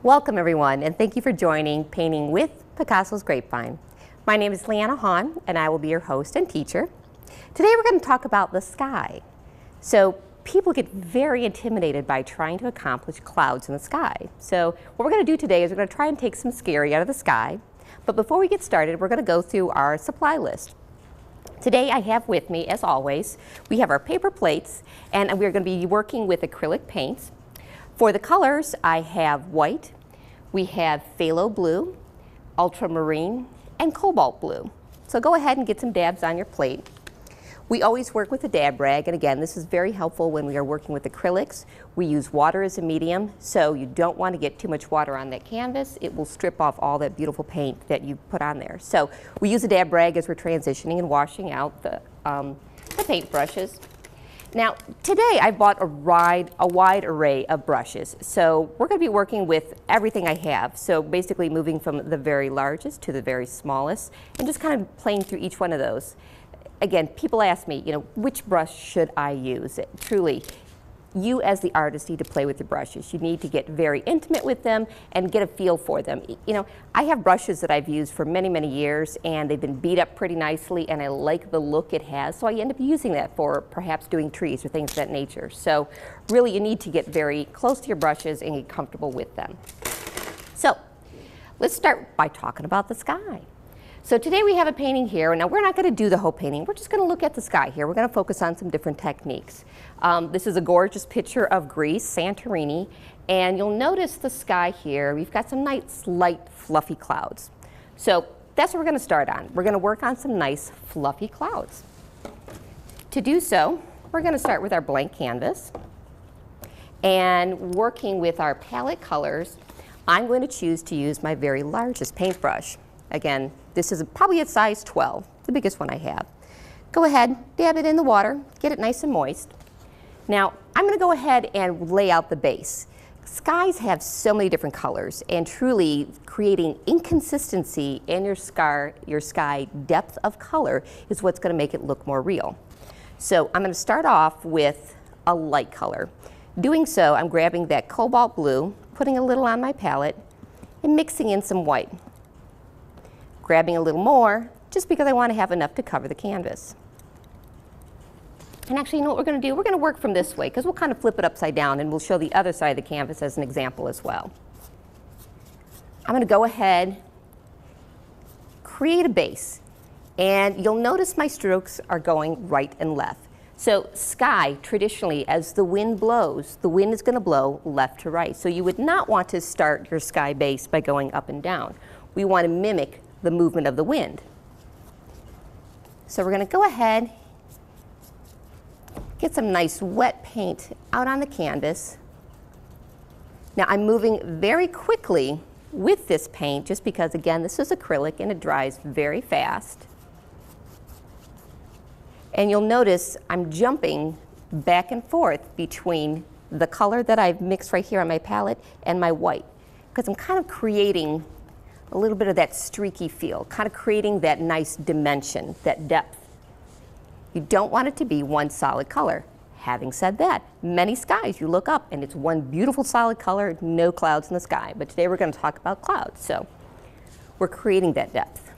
Welcome everyone, and thank you for joining Painting with Picasso's Grapevine. My name is Leanna Hahn, and I will be your host and teacher. Today we're going to talk about the sky. So people get very intimidated by trying to accomplish clouds in the sky. So what we're going to do today is we're going to try and take some scary out of the sky. But before we get started, we're going to go through our supply list. Today I have with me, as always, we have our paper plates, and we're going to be working with acrylic paints. For the colors, I have white, we have phthalo blue, ultramarine, and cobalt blue. So go ahead and get some dabs on your plate. We always work with a dab rag, and again, this is very helpful when we are working with acrylics. We use water as a medium, so you don't want to get too much water on that canvas. It will strip off all that beautiful paint that you put on there. So we use a dab rag as we're transitioning and washing out the paint brushes. Now, today I bought a wide array of brushes. So we're going to be working with everything I have. So basically moving from the very largest to the very smallest and just kind of playing through each one of those. Again, people ask me, which brush should I use? Truly, you as the artist need to play with your brushes. You need to get very intimate with them and get a feel for them. I have brushes that I've used for many, many years, and they've been beat up pretty nicely, and I like the look it has, so I end up using that for perhaps doing trees or things of that nature. So really, you need to get very close to your brushes and get comfortable with them. So let's start by talking about the sky. So today we have a painting here. Now we're not going to do the whole painting. We're just going to look at the sky here. We're going to focus on some different techniques. This is a gorgeous picture of Greece, Santorini, and you'll notice the sky here. We've got some nice, light, fluffy clouds. So that's what we're going to start on. We're going to work on some nice, fluffy clouds. To do so, we're going to start with our blank canvas, and working with our palette colors, I'm going to choose to use my very largest paintbrush. Again, this is probably a size 12, the biggest one I have. Go ahead, dab it in the water, get it nice and moist. Now, I'm going to go ahead and lay out the base. Skies have so many different colors, and truly creating inconsistency in your sky depth of color is what's going to make it look more real. So I'm going to start off with a light color. Doing so, I'm grabbing that cobalt blue, putting a little on my palette, and mixing in some white. Grabbing a little more, just because I want to have enough to cover the canvas. And actually, you know what we're going to do? We're going to work from this way, because we'll kind of flip it upside down, and we'll show the other side of the canvas as an example as well. I'm going to go ahead, create a base, and you'll notice my strokes are going right and left. So sky, traditionally, as the wind blows, the wind is going to blow left to right. So you would not want to start your sky base by going up and down. We want to mimic the movement of the wind. So we're going to go ahead, get some nice wet paint out on the canvas. Now I'm moving very quickly with this paint just because, again, this is acrylic and it dries very fast. And you'll notice I'm jumping back and forth between the color that I've mixed right here on my palette and my white, because I'm kind of creating a little bit of that streaky feel, kind of creating that nice dimension, that depth. You don't want it to be one solid color. Having said that, many skies you look up and it's one beautiful solid color, no clouds in the sky. But today we're going to talk about clouds, so we're creating that depth.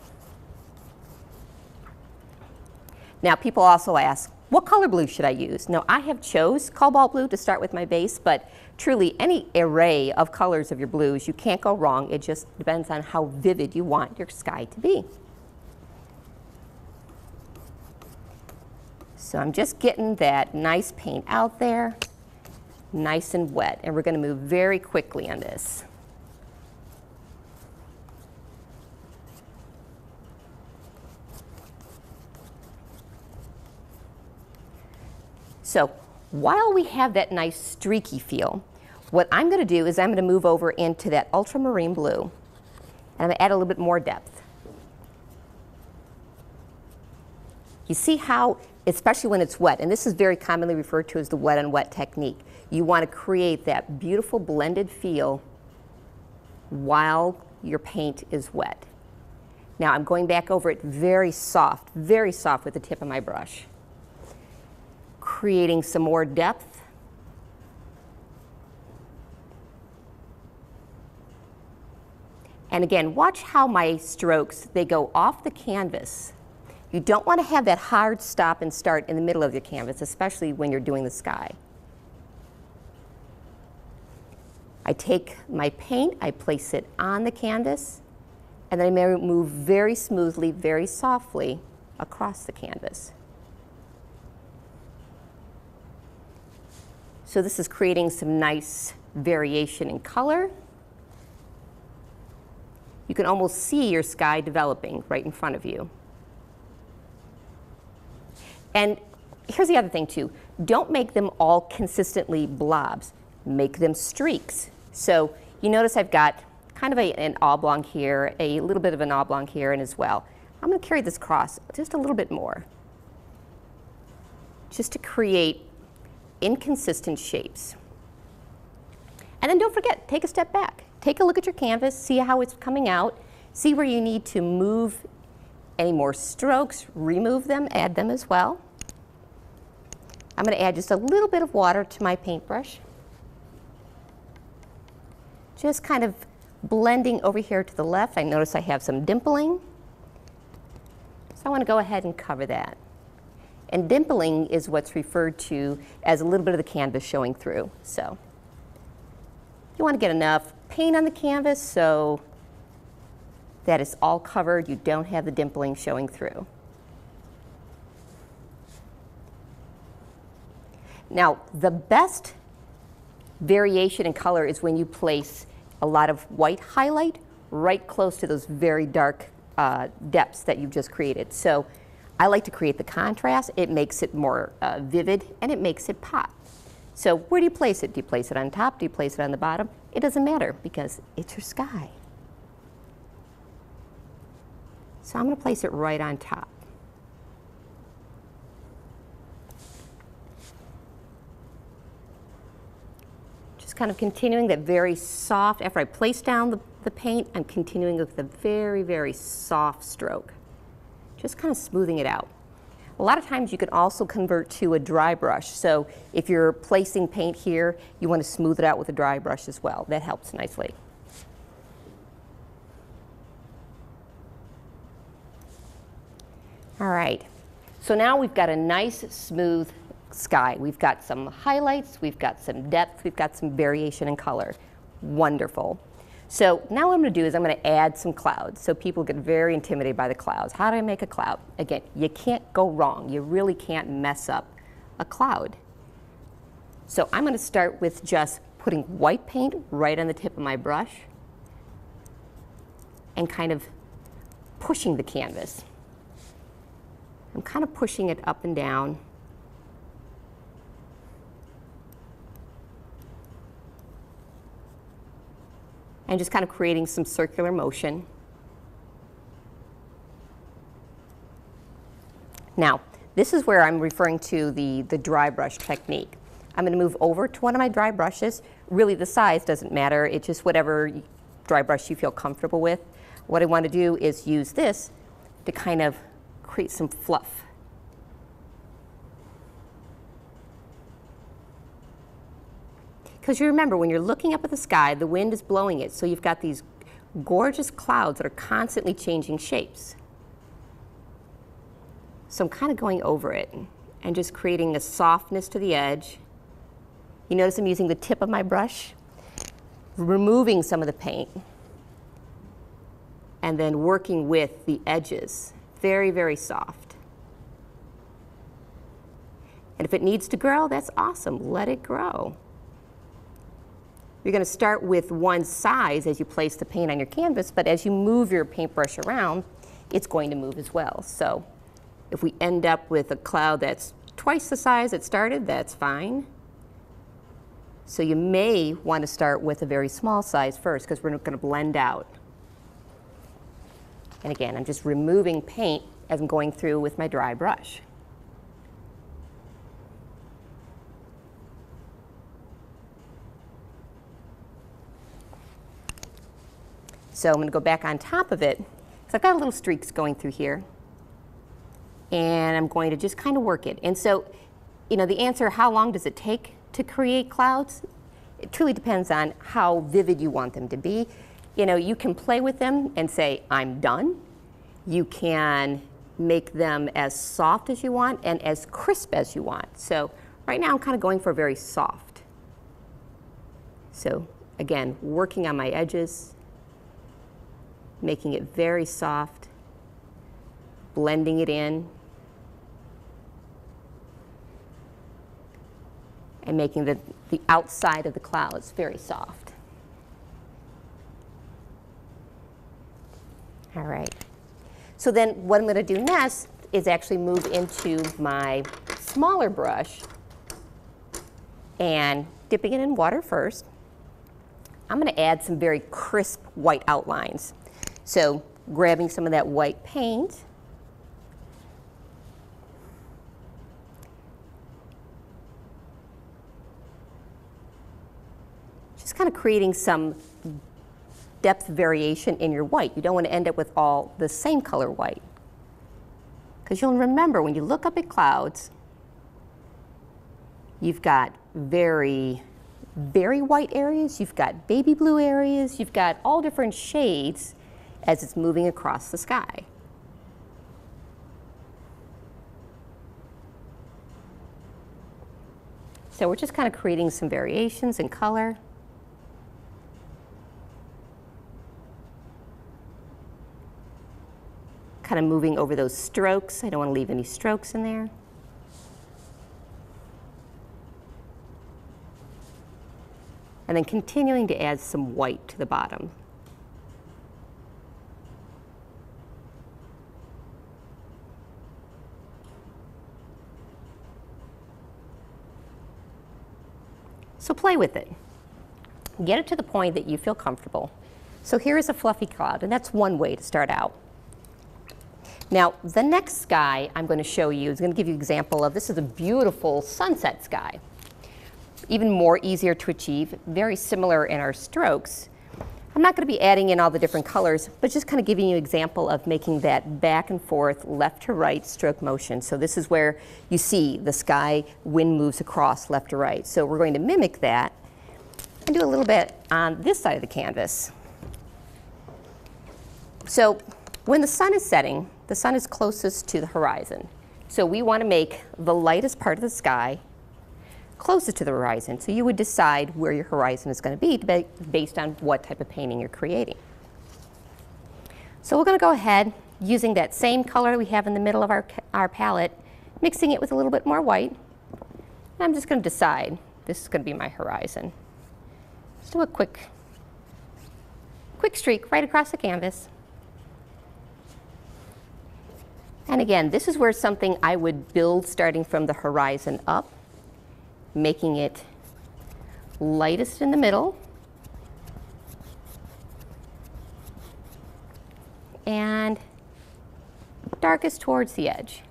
Now people also ask, what color blue should I use? Now I have chose cobalt blue to start with my base, but truly any array of colors of your blues, you can't go wrong. It just depends on how vivid you want your sky to be. So I'm just getting that nice paint out there, nice and wet, and we're going to move very quickly on this. So while we have that nice streaky feel, what I'm going to do is I'm going to move over into that ultramarine blue, and I'm going to add a little bit more depth. You see how, especially when it's wet, and this is very commonly referred to as the wet on wet technique, you want to create that beautiful blended feel while your paint is wet. Now I'm going back over it very soft with the tip of my brush. Creating some more depth. And again, watch how my strokes, they go off the canvas. You don't want to have that hard stop and start in the middle of your canvas, especially when you're doing the sky. I take my paint, I place it on the canvas, and then I may move very smoothly, very softly across the canvas. So this is creating some nice variation in color. You can almost see your sky developing right in front of you. And here's the other thing too. Don't make them all consistently blobs. Make them streaks. So you notice I've got kind of an oblong here, a little bit of an oblong here, and as well. I'm going to carry this across just a little bit more, just to create inconsistent shapes. And then don't forget, take a step back. Take a look at your canvas, see how it's coming out, see where you need to move any more strokes, remove them, add them as well. I'm going to add just a little bit of water to my paintbrush. Just kind of blending over here to the left. I notice I have some dimpling. So I want to go ahead and cover that. And dimpling is what's referred to as a little bit of the canvas showing through. So you want to get enough paint on the canvas so that it's all covered. You don't have the dimpling showing through. Now, the best variation in color is when you place a lot of white highlight right close to those very dark depths that you've just created. So I like to create the contrast. It makes it more vivid and it makes it pop. So where do you place it? Do you place it on top? Do you place it on the bottom? It doesn't matter because it's your sky. So I'm going to place it right on top. Just kind of continuing that very soft, after I place down the paint, I'm continuing with a very, very soft stroke. Just kind of smoothing it out. A lot of times you can also convert to a dry brush. So if you're placing paint here, you want to smooth it out with a dry brush as well. That helps nicely. All right, so now we've got a nice smooth sky. We've got some highlights, we've got some depth, we've got some variation in color. Wonderful. So now what I'm going to do is I'm going to add some clouds. So people get very intimidated by the clouds. How do I make a cloud? Again, you can't go wrong. You really can't mess up a cloud. So I'm going to start with just putting white paint right on the tip of my brush and kind of pushing the canvas. I'm kind of pushing it up and down. And just kind of creating some circular motion. Now, this is where I'm referring to the dry brush technique. I'm going to move over to one of my dry brushes. Really, the size doesn't matter. It's just whatever dry brush you feel comfortable with. What I want to do is use this to kind of create some fluff. Because you remember, when you're looking up at the sky, the wind is blowing it, so you've got these gorgeous clouds that are constantly changing shapes. So I'm kind of going over it and just creating a softness to the edge. You notice I'm using the tip of my brush, removing some of the paint, and then working with the edges. Very, very soft. And if it needs to grow, that's awesome. Let it grow. You're going to start with one size as you place the paint on your canvas, but as you move your paintbrush around, it's going to move as well. So if we end up with a cloud that's twice the size it started, that's fine. So you may want to start with a very small size first because we're going to blend out. And again, I'm just removing paint as I'm going through with my dry brush. So I'm going to go back on top of it, because I've got little streaks going through here. And I'm going to just kind of work it. And so, you know, the answer, how long does it take to create clouds? It truly depends on how vivid you want them to be. you know, you can play with them and say, I'm done. You can make them as soft as you want and as crisp as you want. So right now I'm kind of going for very soft. So again, working on my edges, making it very soft, blending it in, and making the outside of the clouds very soft. All right. So then what I'm going to do next is actually move into my smaller brush and dipping it in water first. I'm going to add some very crisp white outlines. So grabbing some of that white paint, just kind of creating some depth variation in your white. You don't want to end up with all the same color white. Because you'll remember when you look up at clouds, you've got very, very white areas, you've got baby blue areas, you've got all different shades as it's moving across the sky. So we're just kind of creating some variations in color. Kind of moving over those strokes. I don't want to leave any strokes in there. And then continuing to add some white to the bottom. So play with it. Get it to the point that you feel comfortable. So here is a fluffy cloud, and that's one way to start out. Now, the next sky I'm going to show you is going to give you an example of, this is a beautiful sunset sky. Even more easier to achieve, very similar in our strokes. I'm not going to be adding in all the different colors, but just kind of giving you an example of making that back and forth, left to right stroke motion. So this is where you see the sky, wind moves across left to right. So we're going to mimic that and do a little bit on this side of the canvas. So when the sun is setting, the sun is closest to the horizon. So we want to make the lightest part of the sky closest to the horizon. So you would decide where your horizon is going to be based on what type of painting you're creating. So we're going to go ahead using that same color we have in the middle of our palette, mixing it with a little bit more white. And I'm just going to decide this is going to be my horizon. Just do a quick streak right across the canvas. And again, this is where something I would build starting from the horizon up, making it lightest in the middle and darkest towards the edge.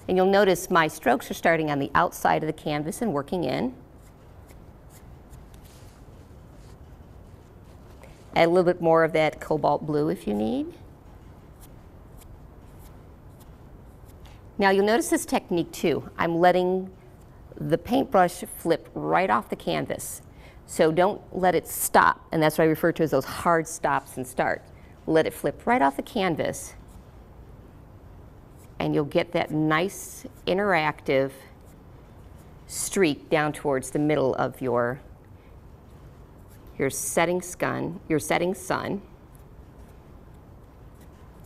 And you'll notice my strokes are starting on the outside of the canvas and working in. Add a little bit more of that cobalt blue if you need. Now you'll notice this technique too. I'm letting the paintbrush flip right off the canvas. So don't let it stop, and that's what I refer to as those hard stops and starts. Let it flip right off the canvas, and you'll get that nice interactive streak down towards the middle of your setting sun,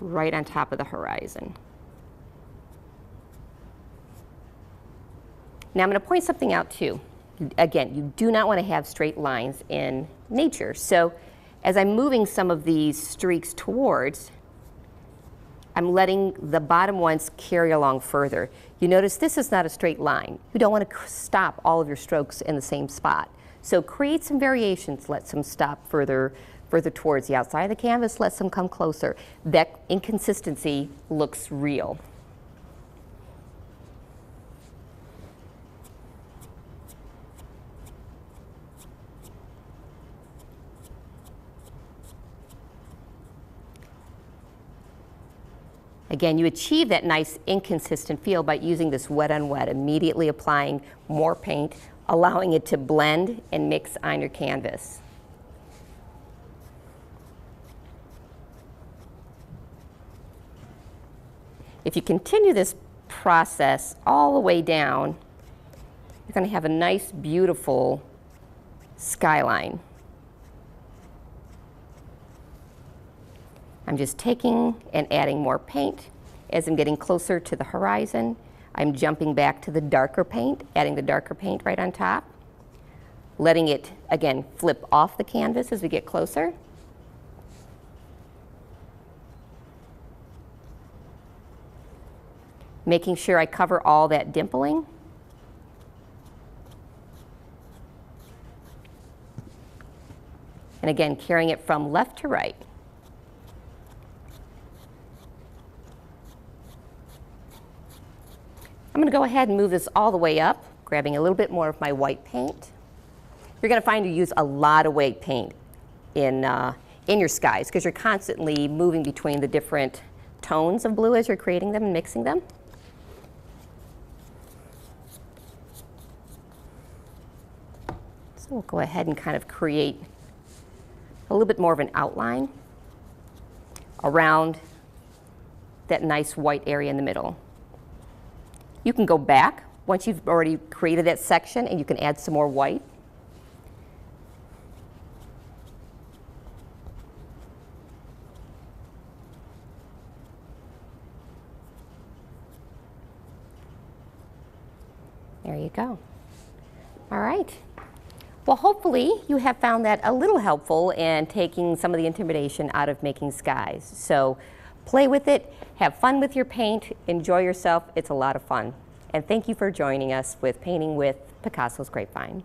right on top of the horizon. Now I'm going to point something out too. Again, you do not want to have straight lines in nature. So as I'm moving some of these streaks towards, I'm letting the bottom ones carry along further. You notice this is not a straight line. You don't want to stop all of your strokes in the same spot. So create some variations. Let some stop further towards the outside of the canvas. Let some come closer. That inconsistency looks real. Again, you achieve that nice inconsistent feel by using this wet on wet, immediately applying more paint, allowing it to blend and mix on your canvas. If you continue this process all the way down, you're going to have a nice, beautiful skyline. I'm just taking and adding more paint. As I'm getting closer to the horizon, I'm jumping back to the darker paint, adding the darker paint right on top, letting it, again, flip off the canvas as we get closer. Making sure I cover all that dimpling. And again, carrying it from left to right. I'm going to go ahead and move this all the way up, grabbing a little bit more of my white paint. You're going to find you use a lot of white paint in your skies because you're constantly moving between the different tones of blue as you're creating them and mixing them. So we'll go ahead and kind of create a little bit more of an outline around that nice white area in the middle. You can go back once you've already created that section and you can add some more white. There you go. All right. Well, hopefully you have found that a little helpful in taking some of the intimidation out of making skies. So play with it, have fun with your paint, enjoy yourself. It's a lot of fun. And thank you for joining us with Painting with Picasso's Grapevine.